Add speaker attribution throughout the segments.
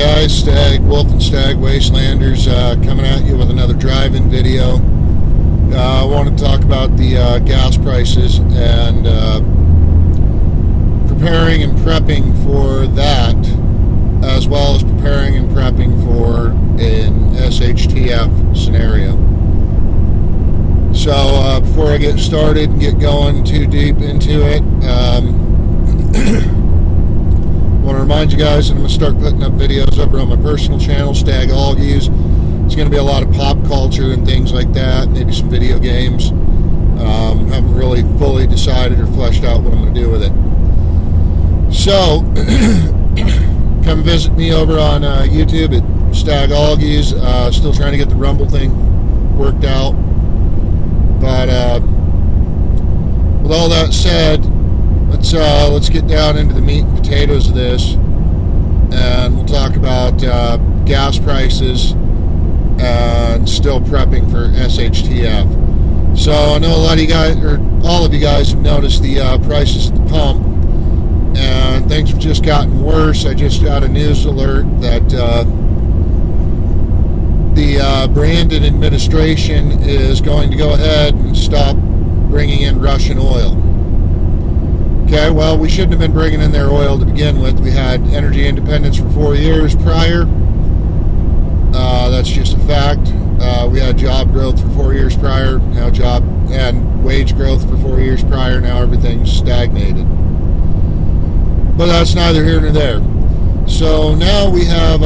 Speaker 1: guys, Stag, Wolf and Stag Wastelanders, coming at you with another drive-in video. I want to talk about the gas prices and preparing and prepping for that, as well as preparing and prepping for an SHTF scenario. So before I get started and get going too deep into it, I want to remind you guys that I'm going to start putting up videos over on my personal channel, Stag Algies. It's going to be a lot of pop culture and things like that, maybe some video games. Haven't really fully decided or fleshed out what I'm going to do with it. So, come visit me over on YouTube at Stag Algies. Still trying to get the Rumble thing worked out. But with all that said, let's get down into the meat and potatoes of this, and we'll talk about gas prices and still prepping for SHTF. So I know a lot of you guys, or all of you guys, have noticed the prices at the pump, and things have just gotten worse. I just got a news alert that the Brandon administration is going to go ahead and stop bringing in Russian oil. Okay, well, we shouldn't have been bringing in their oil to begin with. We had energy independence for 4 years prior. That's just a fact. We had job growth for 4 years prior. Now job and wage growth for 4 years prior. Now everything's stagnated. But that's neither here nor there. So now we have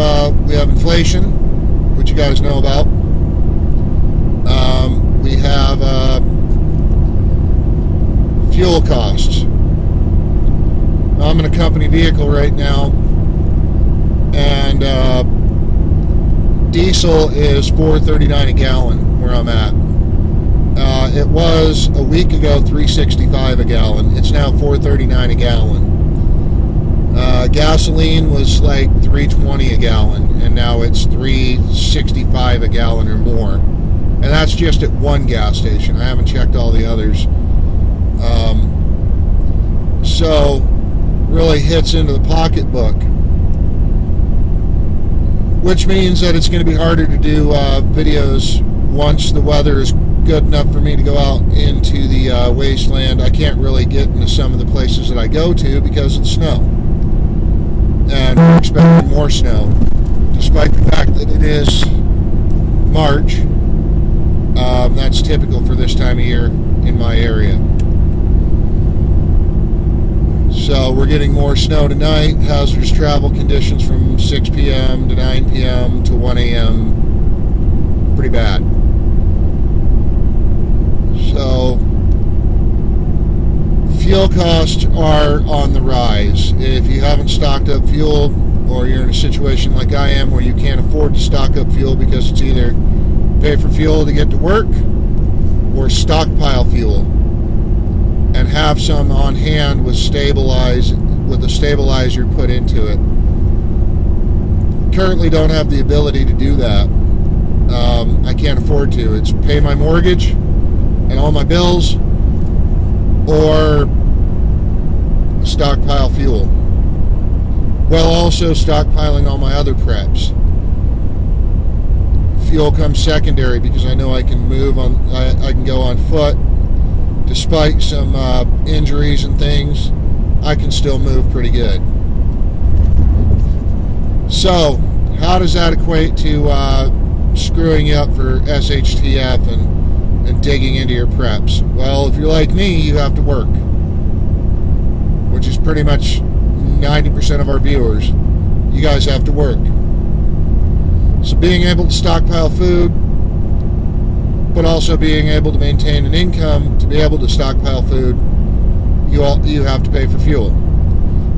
Speaker 1: inflation, which you guys know about. We have fuel costs. I'm in a company vehicle right now, and diesel is $4.39 a gallon where I'm at. It was a week ago $3.65 a gallon. It's now $4.39 a gallon. Gasoline was like $3.20 a gallon, and now it's $3.65 a gallon or more. And that's just at one gas station. I haven't checked all the others. So really hits into the pocketbook, which means that it's going to be harder to do videos once the weather is good enough for me to go out into the wasteland. I can't really get into some of the places that I go to because of the snow, and we're expecting more snow, despite the fact that it is March. That's typical for this time of year in my area. So we're getting more snow tonight. Hazardous travel conditions from 6 p.m. to 9 p.m. to 1 a.m. Pretty bad. So fuel costs are on the rise. If you haven't stocked up fuel, or you're in a situation like I am where you can't afford to stock up fuel because it's either pay for fuel to get to work or stockpile fuel and have some on hand with a stabilizer put into it. Currently don't have the ability to do that. I can't afford to. It's pay my mortgage and all my bills, or stockpile fuel, while also stockpiling all my other preps. Fuel comes secondary because I know I can move on. I can go on foot. Despite some injuries and things, I can still move pretty good. So, how does that equate to screwing you up for SHTF and digging into your preps? Well, if you're like me, you have to work, which is pretty much 90% of our viewers. You guys have to work. So being able to stockpile food, but also being able to maintain an income to be able to stockpile food, you have to pay for fuel.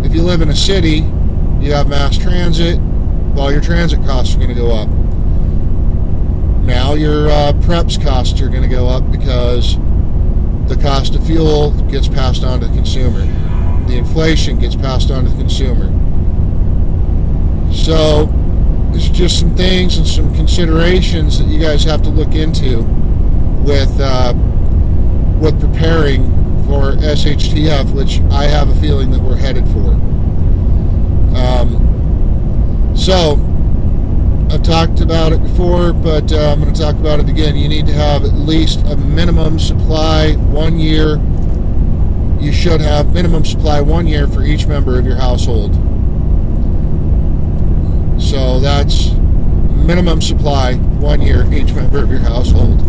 Speaker 1: If you live in a city, you have mass transit, well, your transit costs are going to go up. Now your preps costs are going to go up because the cost of fuel gets passed on to the consumer. The inflation gets passed on to the consumer. So there's just some things and some considerations that you guys have to look into with preparing for SHTF, which I have a feeling that we're headed for. So, I've talked about it before, but I'm going to talk about it again. You need to have at least a minimum supply 1 year. You should have minimum supply 1 year for each member of your household. So that's minimum supply 1 year each member of your household.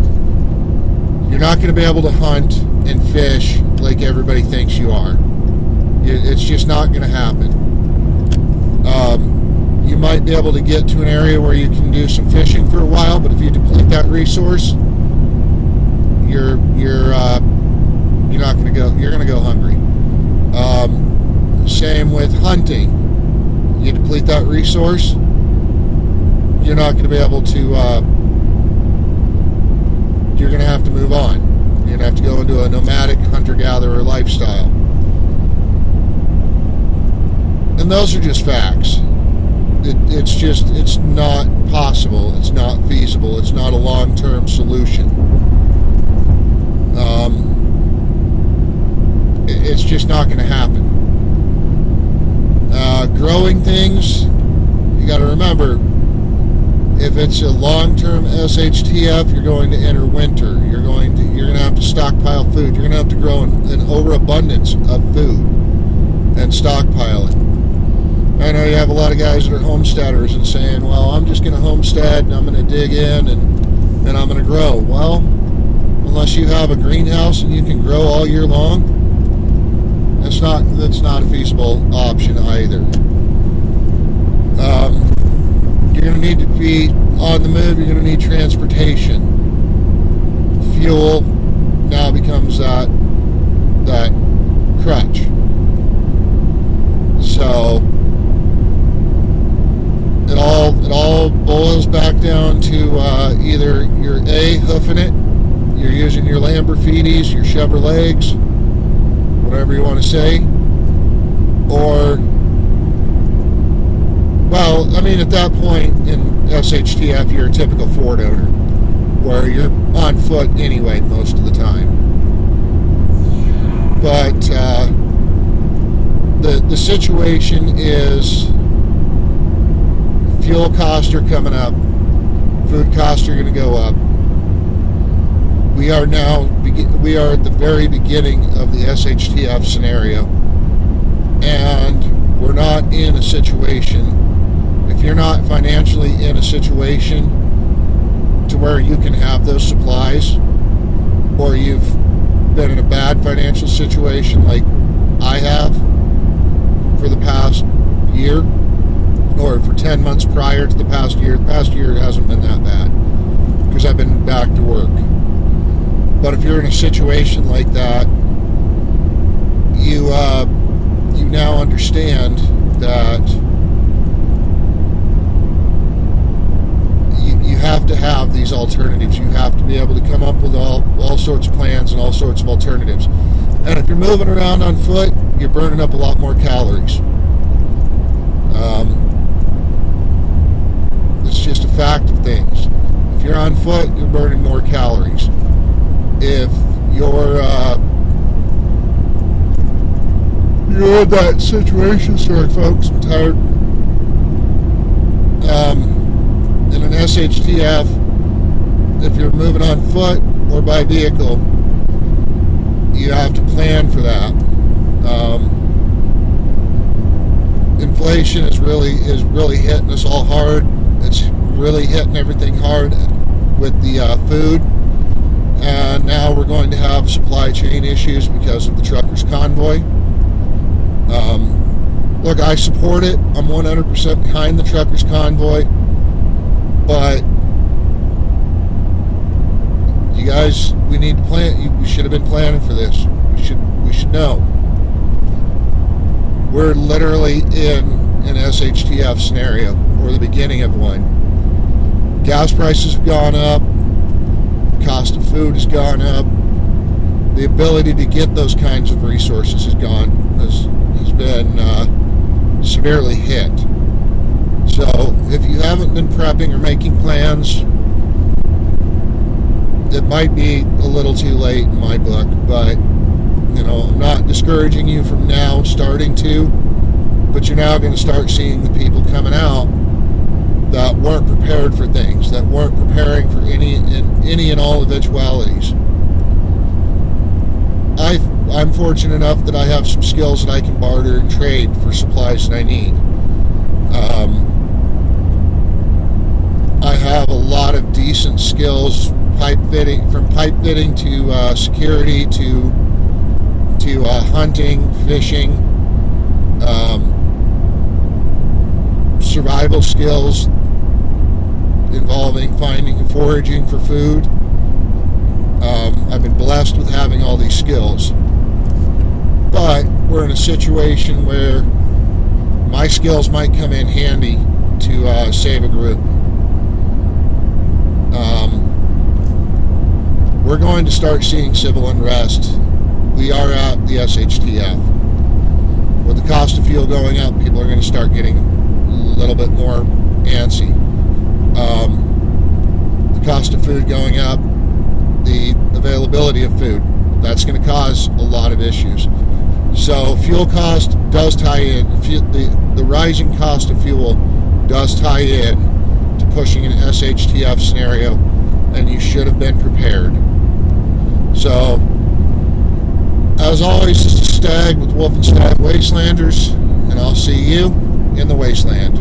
Speaker 1: You're not going to be able to hunt and fish like everybody thinks you are. It's just not going to happen. You might be able to get to an area where you can do some fishing for a while, but if you deplete that resource, you're not going to go. You're going to go hungry. Same with hunting. You deplete that resource, you're not going to be able to. You're going to have to move on. You're going to have to go into a nomadic hunter-gatherer lifestyle, and those are just facts. It's not possible. It's not feasible. It's not a long-term solution. It's just not going to happen. Growing things, you got to remember, if it's a long-term SHTF, you're going to enter winter. You're going to have to stockpile food. You're going to have to grow an overabundance of food and stockpile it. I know you have a lot of guys that are homesteaders and saying, well, I'm just going to homestead and I'm going to dig in and I'm going to grow. Well, unless you have a greenhouse and you can grow all year long, that's not a feasible option either. You're going to need to be on the move. You're going to need transportation. Fuel now becomes that crutch. So it all boils back down to either you're hoofing it, you're using your Lamborghinis, your Chevrolets, whatever you want to say, or, well, I mean, at that point in SHTF, you're a typical Ford owner, where you're on foot anyway most of the time. But the situation is fuel costs are coming up, food costs are going to go up. We are at the very beginning of the SHTF scenario, and we're not in a situation, if you're not financially in a situation to where you can have those supplies, or you've been in a bad financial situation like I have for the past year, or for 10 months prior to the past year. The past year hasn't been that bad because I've been back to work. But if you're in a situation like that, you now understand that you have to have these alternatives. You have to be able to come up with all sorts of plans and all sorts of alternatives. And if you're moving around on foot, you're burning up a lot more calories. It's just a fact of things. If you're on foot, you're burning more calories. If you're in that situation, sorry folks, I'm tired. In an SHTF, if you're moving on foot or by vehicle, you have to plan for that. Inflation is really hitting us all hard. It's really hitting everything hard with the food. And now we're going to have supply chain issues because of the truckers' convoy. Look, I support it. I'm 100% behind the truckers' convoy. But you guys, we need to plan. We should have been planning for this. We should know. We're literally in an SHTF scenario, or the beginning of one. Gas prices have gone up. Cost of food has gone up. The ability to get those kinds of resources has been severely hit. So if you haven't been prepping or making plans, it might be a little too late in my book, but I'm not discouraging you from now starting to, but you're now going to start seeing the people coming out that weren't prepared for things, that weren't preparing for any and all eventualities. I'm fortunate enough that I have some skills that I can barter and trade for supplies that I need. I have a lot of decent skills, from pipe fitting to security to hunting, fishing, survival skills involving finding and foraging for food. I've been blessed with having all these skills. But we're in a situation where my skills might come in handy to save a group. We're going to start seeing civil unrest. We are at the SHTF. With the cost of fuel going up, people are going to start getting a little bit more antsy. The cost of food going up, the availability of food, that's going to cause a lot of issues. So fuel cost does tie in. The rising cost of fuel does tie in to pushing an SHTF scenario, and you should have been prepared. So, as always, this is Stag with Wolf and Stag Wastelanders, and I'll see you in the Wasteland.